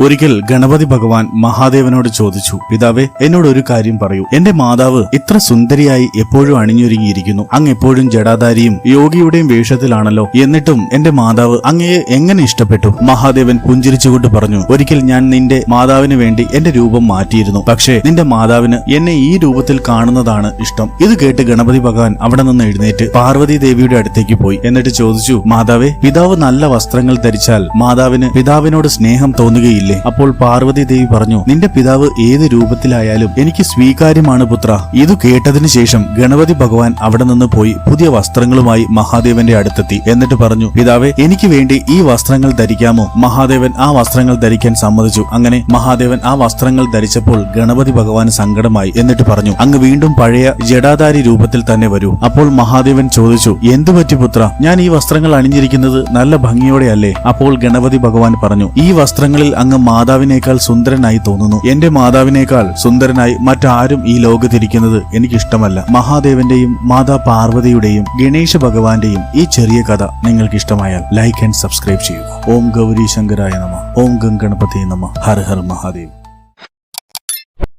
ഒരിക്കൽ ഗണപതി ഭഗവാൻ മഹാദേവനോട് ചോദിച്ചു, പിതാവേ, എന്നോട് ഒരു കാര്യം പറയൂ. എന്റെ മാതാവ് ഇത്ര സുന്ദരിയായി എപ്പോഴും അണിഞ്ഞൊരുങ്ങിയിരിക്കുന്നു. അങ്ങ് എപ്പോഴും ജടാധാരിയും യോഗിയുടെയും വേഷത്തിലാണല്ലോ. എന്നിട്ടും എന്റെ മാതാവ് അങ്ങയെ എങ്ങനെ ഇഷ്ടപ്പെട്ടു? മഹാദേവൻ പുഞ്ചിരിച്ചുകൊണ്ട് പറഞ്ഞു, ഒരിക്കൽ ഞാൻ നിന്റെ മാതാവിന് വേണ്ടി എന്റെ രൂപം മാറ്റിയിരുന്നു. പക്ഷേ നിന്റെ മാതാവിന് എന്നെ ഈ രൂപത്തിൽ കാണുന്നതാണ് ഇഷ്ടം. ഇത് കേട്ട് ഗണപതി ഭഗവാൻ അവിടെ നിന്ന് എഴുന്നേറ്റ് പാർവതി ദേവിയുടെ അടുത്തേക്ക് പോയി. എന്നിട്ട് ചോദിച്ചു, മാതാവേ, പിതാവ് നല്ല വസ്ത്രങ്ങൾ ധരിച്ചാൽ മാതാവിന് പിതാവിനോട് സ്നേഹം തോന്നുകയില്ലേ? അപ്പോൾ പാർവതി ദേവി പറഞ്ഞു, നിന്റെ പിതാവ് ഏത് രൂപത്തിലായാലും എനിക്ക് സ്വീകാര്യമാണ് പുത്ര. ഇത് കേട്ടതിനു ശേഷം ഗണപതി ഭഗവാൻ അവിടെ നിന്ന് പോയി പുതിയ വസ്ത്രങ്ങളുമായി മഹാദേവന്റെ അടുത്തെത്തി. എന്നിട്ട് പറഞ്ഞു, പിതാവേ, എനിക്ക് വേണ്ടി ഈ വസ്ത്രങ്ങൾ ധരിക്കാമോ? മഹാദേവൻ ആ വസ്ത്രങ്ങൾ ധരിക്കാൻ സമ്മതിച്ചു. അങ്ങനെ മഹാദേവൻ ആ വസ്ത്രങ്ങൾ ധരിച്ചപ്പോൾ ഗണപതി ഭഗവാൻ സങ്കടമായി. എന്നിട്ട് പറഞ്ഞു, അങ്ങ് വീണ്ടും പഴയ ജടാധാരി രൂപത്തിൽ തന്നെ വരൂ. അപ്പോൾ മഹാദേവൻ ചോദിച്ചു, എന്തുപറ്റി പുത്ര? ഞാൻ ഈ വസ്ത്രങ്ങൾ അണിഞ്ഞിരിക്കുന്നത് നല്ല ഭംഗിയോടെയല്ലേ? അപ്പോൾ ഗണപതി ഭഗവാൻ പറഞ്ഞു, ഈ വസ്ത്രങ്ങളിൽ അങ്ങ് മാതാവിനേക്കാൾ സുന്ദരനായി തോന്നുന്നു. എന്റെ മാതാവിനേക്കാൾ സുന്ദരനായി മറ്റാരും ഈ ലോകത്തിരിക്കുന്നത് എനിക്കിഷ്ടമല്ല. മഹാദേവന്റെയും മാതാ പാർവതിയുടെയും ഗണേശ ഭഗവാന്റെയും ഈ ചെറിയ കഥ നിങ്ങൾക്ക് ഇഷ്ടമായാൽ ലൈക്ക് ആൻഡ് സബ്സ്ക്രൈബ് ചെയ്യുക. ഓം ഗൗരി ശങ്കരായ നമഃ. ഓം ഗം ഗണപതി നമഃ. ഹര ഹർ മഹാദേവ്.